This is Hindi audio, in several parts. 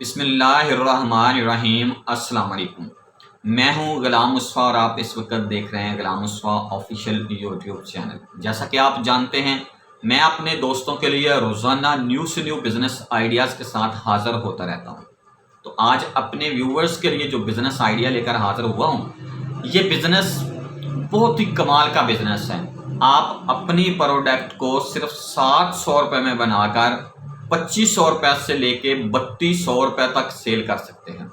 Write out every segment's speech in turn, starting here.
बिस्मिल्लाहिर्रहमानिर्रहीम। अस्सलाम वालेकुम। मैं हूं गुलाम मुस्तफ़ा और आप इस वक्त देख रहे हैं गुलाम मुस्तफ़ा ऑफिशियल यूट्यूब चैनल। जैसा कि आप जानते हैं, मैं अपने दोस्तों के लिए रोज़ाना न्यू से न्यू बिज़नेस आइडियाज़ के साथ हाज़िर होता रहता हूं। तो आज अपने व्यूवर्स के लिए जो बिज़नेस आइडिया लेकर हाज़िर हुआ हूं, ये बिज़नेस बहुत ही कमाल का बिज़नेस है। आप अपनी प्रोडक्ट को सिर्फ 700 रुपये में बनाकर 2500 रुपये से लेके 3200 रुपये तक सेल कर सकते हैं।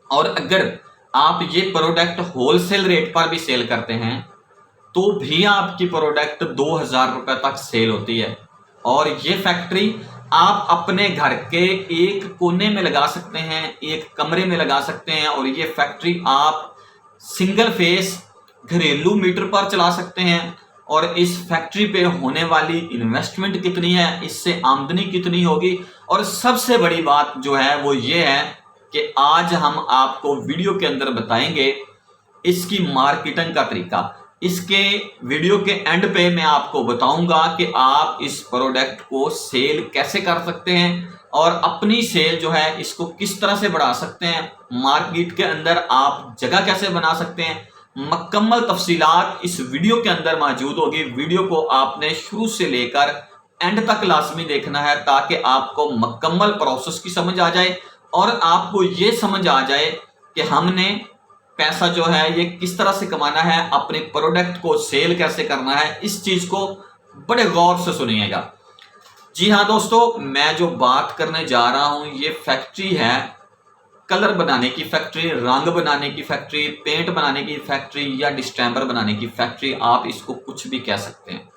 और अगर आप ये प्रोडक्ट होलसेल रेट पर भी सेल करते हैं तो भी आपकी प्रोडक्ट 2000 रुपये तक सेल होती है। और ये फैक्ट्री आप अपने घर के एक कोने में लगा सकते हैं, एक कमरे में लगा सकते हैं। और ये फैक्ट्री आप सिंगल फेस घरेलू मीटर पर चला सकते हैं। और इस फैक्ट्री पे होने वाली इन्वेस्टमेंट कितनी है, इससे आमदनी कितनी होगी, और सबसे बड़ी बात जो है वो ये है कि आज हम आपको वीडियो के अंदर बताएंगे इसकी मार्केटिंग का तरीका। इसके वीडियो के एंड पे मैं आपको बताऊंगा कि आप इस प्रोडक्ट को सेल कैसे कर सकते हैं और अपनी सेल जो है इसको किस तरह से बढ़ा सकते हैं। मार्केट के अंदर आप जगह कैसे बना सकते हैं, मुकम्मल तफसीलात इस वीडियो के अंदर मौजूद होगी। वीडियो को आपने शुरू से लेकर एंड तक लाजमी देखना है ताकि आपको मुकम्मल प्रोसेस की समझ आ जाए और आपको ये समझ आ जाए कि हमने पैसा जो है ये किस तरह से कमाना है, अपने प्रोडक्ट को सेल कैसे करना है। इस चीज को बड़े गौर से सुनिएगा। जी हाँ दोस्तों, मैं जो बात करने जा रहा हूं ये फैक्ट्री है कलर बनाने की फैक्ट्री, रंग बनाने की फैक्ट्री, पेंट बनाने की फैक्ट्री या डिस्टेंबर बनाने की फैक्ट्री, आप इसको कुछ भी कह सकते हैं।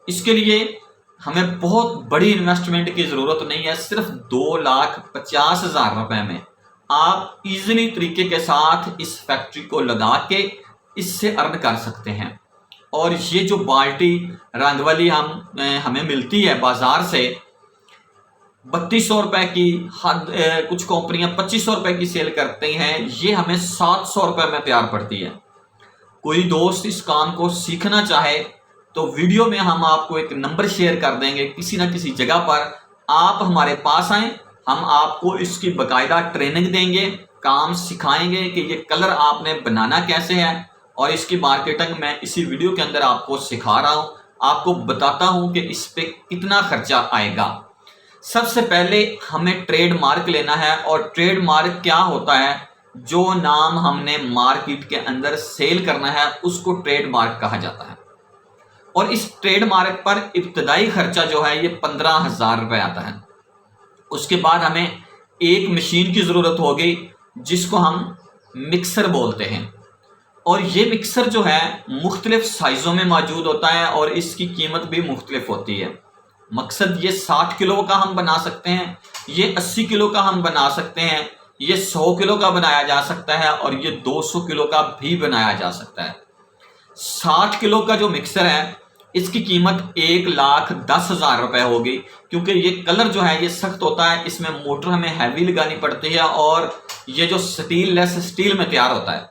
इसके लिए हमें बहुत बड़ी इन्वेस्टमेंट की जरूरत नहीं है। सिर्फ 2,50,000 रुपए में आप इजीली तरीके के साथ इस फैक्ट्री को लगा के इससे अर्न कर सकते हैं। और ये जो बाल्टी रंग वाली हमें मिलती है बाजार से 3200 रुपए की, कुछ कंपनियां 2500 रुपए की सेल करती हैं, ये हमें 700 रुपए में तैयार पड़ती है। कोई दोस्त इस काम को सीखना चाहे तो वीडियो में हम आपको एक नंबर शेयर कर देंगे किसी ना किसी जगह पर। आप हमारे पास आए, हम आपको इसकी बाकायदा ट्रेनिंग देंगे, काम सिखाएंगे कि ये कलर आपने बनाना कैसे है। और इसकी मार्केटिंग मैं इसी वीडियो के अंदर आपको सिखा रहा हूं, आपको बताता हूं कि इस पे कितना खर्चा आएगा। सबसे पहले हमें ट्रेडमार्क लेना है। और ट्रेडमार्क क्या होता है, जो नाम हमने मार्केट के अंदर सेल करना है उसको ट्रेडमार्क कहा जाता है। और इस ट्रेडमार्क पर इब्तदाई खर्चा जो है ये 15,000 रुपए आता है। उसके बाद हमें एक मशीन की जरूरत होगी जिसको हम मिक्सर बोलते हैं। और ये मिक्सर जो है मुख्तलिफ साइजों में मौजूद होता है और इसकी कीमत भी मुख्तलिफ होती है। मकसद ये 60 किलो का हम बना सकते हैं, ये 80 किलो का हम बना सकते हैं, ये 100 किलो का बनाया जा सकता है और ये 200 किलो का भी बनाया जा सकता है। 60 किलो का जो मिक्सर है इसकी कीमत 1,10,000 रुपए होगी, क्योंकि ये कलर जो है ये सख्त होता है, इसमें मोटर हमें हैवी लगानी पड़ती है और ये जो स्टील स्टील में तैयार होता है।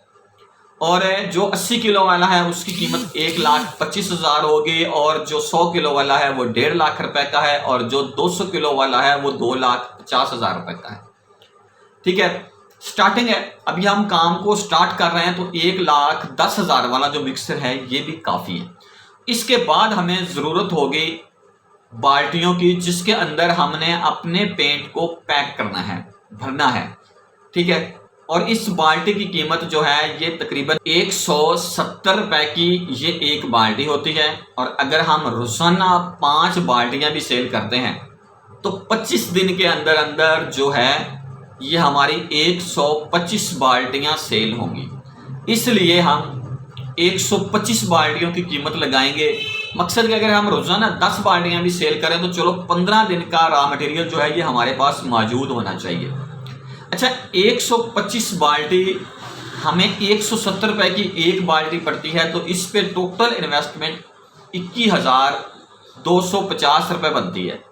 और जो 80 किलो वाला है उसकी कीमत 1,25,000 होगी और जो 100 किलो वाला है वो 1.5 लाख रुपए का है और जो 200 किलो वाला है वो 2,50,000 रुपए का है। ठीक है, स्टार्टिंग है, अभी हम काम को स्टार्ट कर रहे हैं तो 1,10,000 वाला जो मिक्सर है ये भी काफी है। इसके बाद हमें जरूरत होगी बाल्टियों की, जिसके अंदर हमने अपने पेंट को पैक करना है, भरना है। ठीक है, और इस बाल्टी की कीमत जो है ये तकरीबन 170 रुपए की ये एक बाल्टी होती है। और अगर हम रोजाना 5 बाल्टियां भी सेल करते हैं तो 25 दिन के अंदर अंदर जो है ये हमारी 125 बाल्टियां सेल होंगी। इसलिए हम 125 बाल्टियों की कीमत लगाएंगे। मकसद कि अगर हम रोजाना 10 बाल्टियां भी सेल करें तो चलो 15 दिन का रॉ मटेरियल जो है ये हमारे पास मौजूद होना चाहिए। अच्छा, 125 बाल्टी हमें 170 रुपए की एक बाल्टी पड़ती है, तो इस पे टोटल इन्वेस्टमेंट 21,250 रुपए बनती है।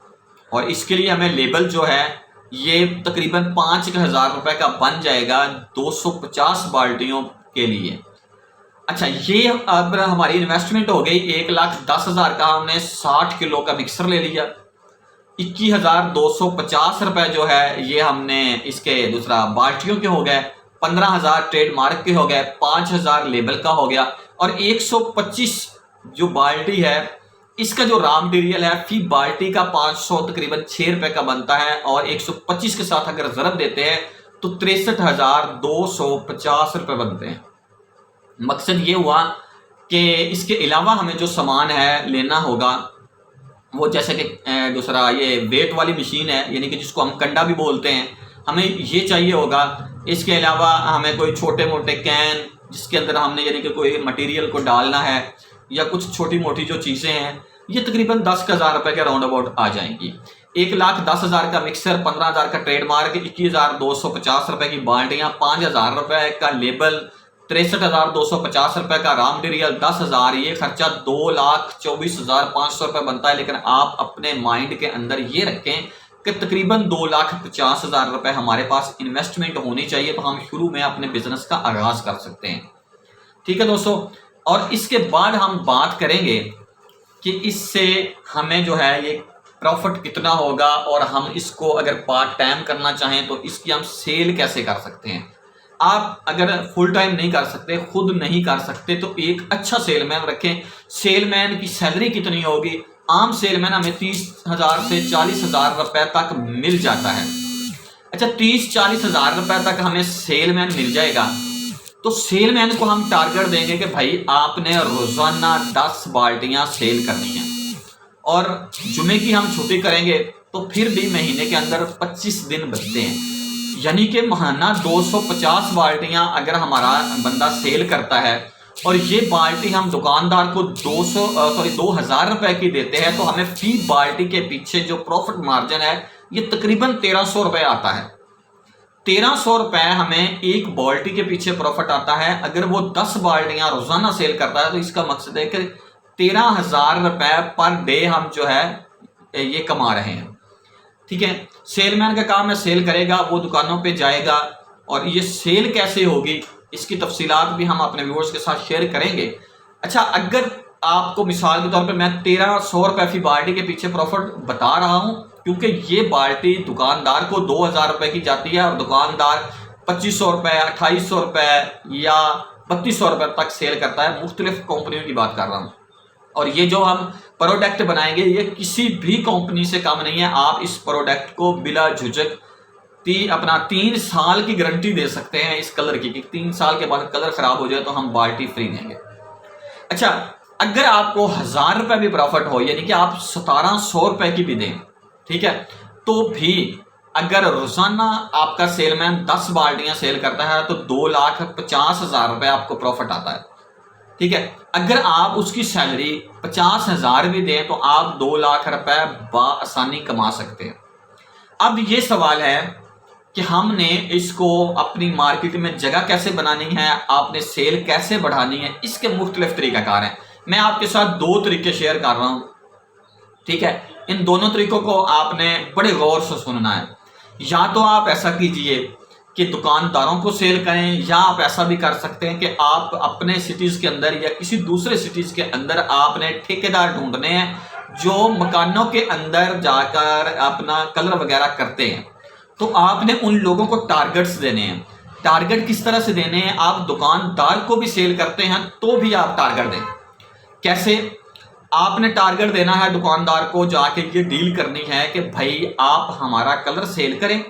और इसके लिए हमें लेबल जो है ये तकरीबन 5,000 रुपए का बन जाएगा 250 बाल्टियों के लिए। अच्छा, ये अब हमारी इन्वेस्टमेंट हो गई 1,10,000 का। हमने 60 किलो का मिक्सर ले लिया 21,250 रुपये जो है ये हमने इसके दूसरा बाल्टियों के हो गए, 15,000 ट्रेडमार्क के हो गए, 5,000 लेबल का हो गया, और 125 जो बाल्टी है इसका जो रॉ मटेरियल है फी बाल्टी का 500 तकरीबन 6 रुपए का बनता है, और 125 के साथ अगर ज़रब देते हैं तो 63,250 रुपये बनते हैं। मकसद ये हुआ कि इसके अलावा हमें जो सामान है लेना होगा वो जैसे कि दूसरा ये वेट वाली मशीन है, यानी कि जिसको हम कंडा भी बोलते हैं, हमें ये चाहिए होगा। इसके अलावा हमें कोई छोटे मोटे कैन जिसके अंदर हमने यानी कि कोई मटेरियल को डालना है, या कुछ छोटी मोटी जो चीज़ें हैं, ये तकरीबन 10,000 रुपये के राउंड अबाउट आ जाएंगी। 1,10,000 का मिक्सर, 15,000 का ट्रेडमार्क, 21,250 रुपये की बाल्टियाँ, 5,000 रुपये का लेबल, 63,250 रुपये का रॉ मटेरियल, 10,000, ये खर्चा 2,24,500 रुपये बनता है। लेकिन आप अपने माइंड के अंदर ये रखें कि तकरीबन 2,50,000 रुपये हमारे पास इन्वेस्टमेंट होनी चाहिए, तो हम शुरू में अपने बिजनेस का आगाज़ कर सकते हैं। ठीक है दोस्तों, और इसके बाद हम बात करेंगे कि इससे हमें जो है ये प्रॉफिट कितना होगा, और हम इसको अगर पार्ट टाइम करना चाहें तो इसकी हम सेल कैसे कर सकते हैं। आप अगर फुल टाइम नहीं कर सकते, खुद नहीं कर सकते, तो एक अच्छा सेलमैन रखें। सेलमैन की सैलरी कितनी होगी? आम सेलमैन हमें 30,000 से 40,000 रुपए तक मिल जाता है। अच्छा, 30-40,000 रुपए तक हमें सेलमैन मिल जाएगा, तो सेलमैन को हम टारगेट देंगे कि भाई आपने रोजाना 10 बाल्टियां सेल करनी है, और जुमे की हम छुट्टी करेंगे तो फिर भी महीने के अंदर 25 दिन बचते हैं, यानी कि महीना 250 बाल्टियां अगर हमारा बंदा सेल करता है, और ये बाल्टी हम दुकानदार को 2,000 रुपए की देते हैं, तो हमें फी बाल्टी के पीछे जो प्रॉफिट मार्जिन है ये तकरीबन 1,300 रुपये आता है। 1,300 रुपये हमें एक बाल्टी के पीछे प्रॉफिट आता है। अगर वो 10 बाल्टियां रोजाना सेल करता है तो इसका मकसद है कि 13,000 रुपये पर डे हम जो है ये कमा रहे हैं। ठीक है, सेलमैन का काम है, सेल करेगा, वो दुकानों पे जाएगा, और ये सेल कैसे होगी इसकी तफसीलात भी हम अपने व्यूअर्स के साथ शेयर करेंगे। अच्छा, अगर आपको मिसाल के तौर पे मैं 1,300 रुपये फी बाल्टी के पीछे प्रॉफिट बता रहा हूँ, क्योंकि ये बाल्टी दुकानदार को 2,000 रुपये की जाती है, और दुकानदार 2,500 रुपये, 2,800 रुपये या 3,200 रुपये तक सेल करता है। मुख्तलिफ कंपनियों की बात कर रहा हूँ, और ये जो हम प्रोडक्ट बनाएंगे ये किसी भी कंपनी से कम नहीं है। आप इस प्रोडक्ट को बिला झुझक अपना 3 साल की गारंटी दे सकते हैं इस कलर की, कि 3 साल के बाद कलर खराब हो जाए तो हम बाल्टी फ्री देंगे। अच्छा, अगर आपको 1,000 रुपये भी प्रॉफिट हो, यानी कि आप 1,700 रुपये की भी दें, ठीक है, तो भी अगर रोजाना आपका सेलमैन 10 बाल्टियां सेल करता है तो 2,50,000 रुपये आपको प्रॉफिट आता है। ठीक है, अगर आप उसकी सैलरी 50,000 भी दें तो आप 2 लाख रुपए बआसानी कमा सकते हैं। अब ये सवाल है कि हमने इसको अपनी मार्केट में जगह कैसे बनानी है, आपने सेल कैसे बढ़ानी है, इसके मुख्तलिफ तरीक़ाकार हैं। मैं आपके साथ 2 तरीके शेयर कर रहा हूँ। ठीक है, इन दोनों तरीकों को आपने बड़े गौर से सुनना है। या तो आप ऐसा कीजिए कि दुकानदारों को सेल करें, या आप ऐसा भी कर सकते हैं कि आप अपने सिटीज़ के अंदर या किसी दूसरे सिटीज़ के अंदर आपने ठेकेदार ढूंढने हैं जो मकानों के अंदर जाकर अपना कलर वगैरह करते हैं। तो आपने उन लोगों को टारगेट्स देने हैं। टारगेट किस तरह से देने हैं? आप दुकानदार को भी सेल करते हैं तो भी आप टारगेट दें। कैसे? आपने टारगेट देना है दुकानदार को, जाके ये डील करनी है कि भाई आप हमारा कलर सेल करें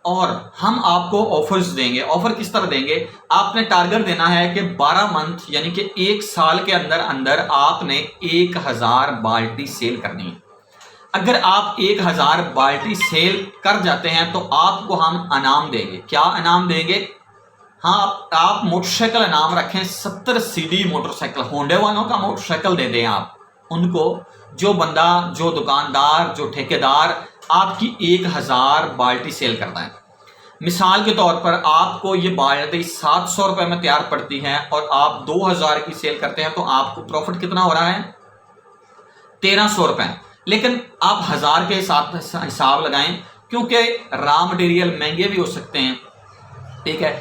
और हम आपको ऑफर्स देंगे। ऑफर किस तरह देंगे? आपने टारगेट देना है कि 12 मंथ यानी कि 1 साल के अंदर अंदर आपने 1,000 बाल्टी सेल करनी है। अगर आप 1,000 बाल्टी सेल कर जाते हैं तो आपको हम इनाम देंगे। क्या इनाम देंगे? हाँ, आप मोटरसाइकिल इनाम रखें, 70 सीडी मोटरसाइकिल, होंडे वालों का मोटरसाइकिल दे दें आप उनको, जो बंदा, जो दुकानदार, जो ठेकेदार आपकी 1,000 बाल्टी सेल करता है। मिसाल के तौर पर आपको ये बाल्टी 700 रुपये में तैयार पड़ती है और आप 2,000 की सेल करते हैं तो आपको प्रॉफिट कितना हो रहा है? 1,300 रुपये। लेकिन आप 1,000 के साथ हिसाब लगाएं, क्योंकि रॉ मटेरियल महंगे भी हो सकते हैं। ठीक है,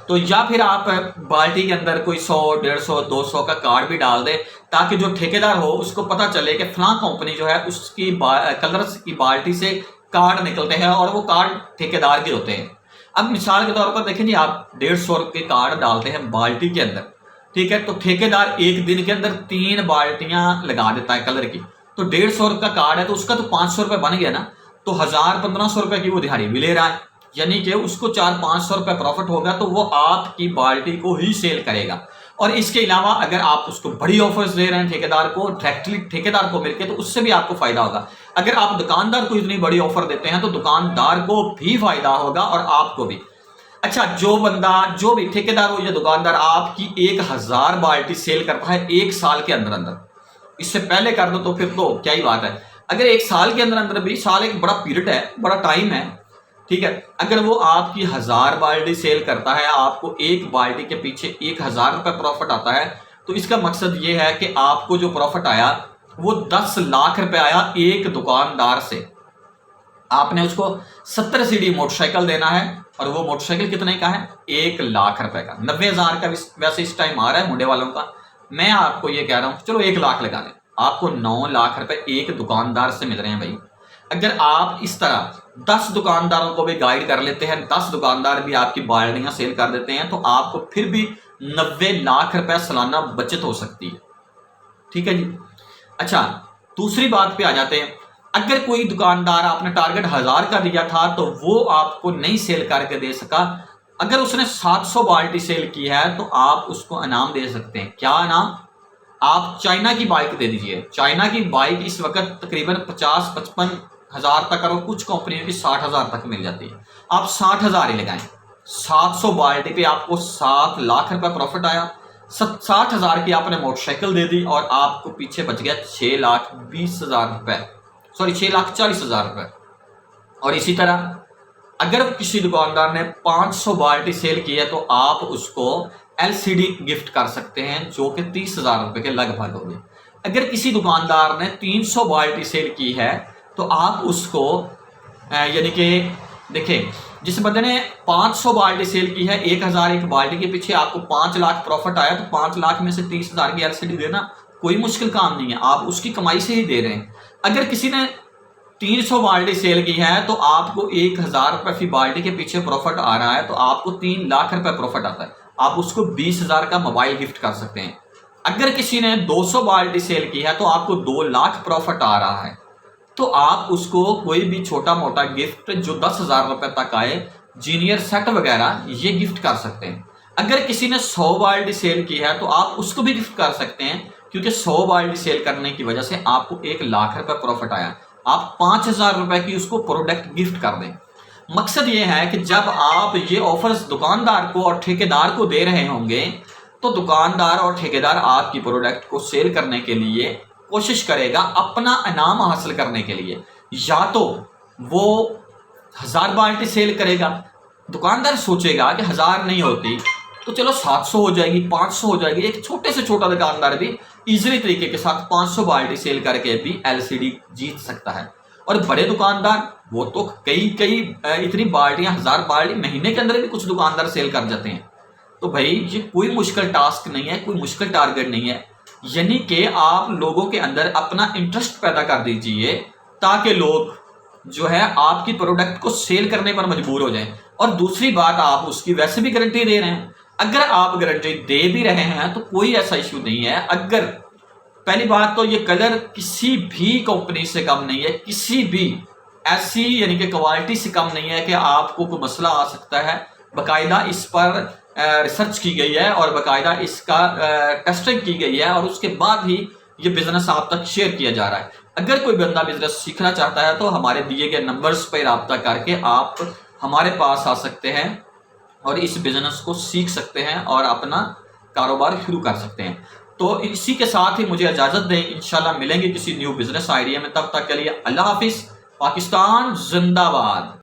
तो या फिर आप बाल्टी के अंदर कोई 100, 150, 200 का कार्ड भी डाल दें ताकि जो ठेकेदार हो उसको पता चले कि फलां कंपनी जो है उसकी कलर्स की बाल्टी से कार्ड निकलते हैं और वो कार्ड ठेकेदार के होते हैं। अब मिसाल के तौर पर देखें जी, आप 150 के कार्ड डालते हैं बाल्टी के अंदर, ठीक है, तो ठेकेदार एक दिन के अंदर 3 बाल्टियां लगा देता है कलर की, तो 150 का कार्ड है तो उसका तो 500 रुपये बन गया ना, तो 1000-1500 रुपये की वो दिहाड़ी भी ले रहा है, यानी कि उसको 400-500 रुपये प्रॉफिट होगा, तो वो आपकी बाल्टी को ही सेल करेगा। और इसके अलावा अगर आप उसको बड़ी ऑफर्स दे रहे हैं ठेकेदार को, डायरेक्टली ठेकेदार को मिलकर, तो उससे भी आपको फायदा होगा। अगर आप दुकानदार को इतनी बड़ी ऑफर देते हैं तो दुकानदार को भी फायदा होगा और आपको भी। अच्छा, जो भी ठेकेदार हो या दुकानदार आपकी 1000 बाल्टी सेल करता है 1 साल के अंदर अंदर, इससे पहले कर दो तो फिर तो क्या ही बात है। अगर 1 साल के अंदर अंदर भी, साल एक बड़ा पीरियड है, बड़ा टाइम है, ठीक है, अगर वो आपकी 1000 बाल्टी सेल करता है, आपको एक बाल्टी के पीछे 1000 रुपये प्रॉफिट आता है, तो इसका मकसद ये है कि आपको जो प्रॉफिट आया वो 10 लाख रुपए आया एक दुकानदार से। आपने उसको 70 सीढ़ी मोटरसाइकिल देना है और वो मोटरसाइकिल कितने का है? 1 लाख रुपए का। 90,000 का वैसे इस टाइम आ रहा है मुंडे वालों का, मैं आपको ये कह रहा हूं चलो 1 लाख लगा लें, आपको 9 लाख रुपए एक दुकानदार से मिल रहे हैं भाई। अगर आप इस तरह 10 दुकानदारों को भी गाइड कर लेते हैं, 10 दुकानदार भी आपकी बाल्टियां सेल कर देते हैं, तो आपको फिर भी 90 लाख रुपए सालाना बचत हो सकती है, ठीक है जी। अच्छा, दूसरी बात पे आ जाते हैं। अगर कोई दुकानदार, आपने टारगेट 1000 का दिया था तो वो आपको नहीं सेल करके दे सका, अगर उसने 700 बाल्टी सेल की है तो आप उसको इनाम दे सकते हैं। क्या इनाम? आप चाइना की बाइक दे दीजिए। चाइना की बाइक इस वक्त तकरीबन 50-55 हज़ार तक और कुछ कंपनियों की 60,000 तक मिल जाती है। आप 60,000 ही लगाएं, 700 बाल्टी पे आपको 7 लाख रुपए प्रॉफिट आया, 60,000 की आपने मोटरसाइकिल दे दी और आपको पीछे बच गया 6,20,000 रुपए, सॉरी 6,40,000 रुपए। और इसी तरह अगर किसी दुकानदार ने 500 बाल्टी सेल की है तो आप उसको एलसीडी गिफ्ट कर सकते हैं जो कि 30,000 रुपए के लगभग होंगे। अगर किसी दुकानदार ने 300 बाल्टी सेल की है तो आप उसको यानी कि देखिए, जिस बंदे ने 500 बाल्टी सेल की है, 1000 एक बाल्टी के पीछे आपको 5 लाख प्रॉफिट आया, तो 5 लाख में से 30,000 की एलसीडी देना कोई मुश्किल काम नहीं है, आप उसकी कमाई से ही दे रहे हैं। अगर किसी ने 300 बाल्टी सेल की है तो आपको 1000 रुपये फी बाल्टी के पीछे प्रॉफिट आ रहा है, तो आपको 3 लाख रुपए प्रॉफिट आता है, आप उसको 20,000 का मोबाइल गिफ्ट कर सकते हैं। अगर किसी ने 200 बाल्टी सेल की है तो आपको 2 लाख प्रॉफिट आ रहा है, तो आप उसको कोई भी छोटा मोटा गिफ्ट जो 10,000 रुपए तक आए, जीनियर सेट वगैरह, ये गिफ्ट कर सकते हैं। अगर किसी ने 100 बाल्टी सेल की है तो आप उसको भी गिफ्ट कर सकते हैं, क्योंकि 100 बाल्टी सेल करने की वजह से आपको 1 लाख रुपए प्रॉफिट आया, आप 5,000 रुपए की उसको प्रोडक्ट गिफ्ट कर दें। मकसद ये है कि जब आप ये ऑफर्स दुकानदार को और ठेकेदार को दे रहे होंगे तो दुकानदार और ठेकेदार आपकी प्रोडक्ट को सेल करने के लिए कोशिश करेगा अपना इनाम हासिल करने के लिए। या तो वो 1000 बाल्टी सेल करेगा, दुकानदार सोचेगा कि 1000 नहीं होती तो चलो 700 हो जाएगी, 500 हो जाएगी। एक छोटे से छोटा दुकानदार भी इजीली तरीके के साथ 500 बाल्टी सेल करके भी एलसीडी जीत सकता है। और बड़े दुकानदार वो तो कई इतनी बाल्टियां, 1000 बाल्टी महीने के अंदर भी कुछ दुकानदार सेल कर जाते हैं। तो भाई ये कोई मुश्किल टास्क नहीं है, कोई मुश्किल टारगेट नहीं है, यानी कि आप लोगों के अंदर अपना इंटरेस्ट पैदा कर दीजिए ताकि लोग जो है आपकी प्रोडक्ट को सेल करने पर मजबूर हो जाएं। और दूसरी बात, आप उसकी वैसे भी गारंटी दे रहे हैं। अगर आप गारंटी दे भी रहे हैं तो कोई ऐसा इश्यू नहीं है। अगर पहली बात तो ये कलर किसी भी कंपनी से कम नहीं है, किसी भी ऐसी यानी कि क्वालिटी से कम नहीं है कि आपको कोई मसला आ सकता है। बाकायदा इस पर रिसर्च की गई है और बाकायदा इसका टेस्टिंग की गई है और उसके बाद ही ये बिजनेस आप तक शेयर किया जा रहा है। अगर कोई बंदा बिजनेस सीखना चाहता है तो हमारे दिए गए नंबर्स पर रब्ता करके आप हमारे पास आ सकते हैं और इस बिजनेस को सीख सकते हैं और अपना कारोबार शुरू कर सकते हैं। तो इसी के साथ ही मुझे इजाज़त दें, इंशाल्लाह मिलेंगे किसी न्यू बिजनेस आइडिया में। तब तक के लिए अल्लाह हाफिज़। पाकिस्तान जिंदाबाद।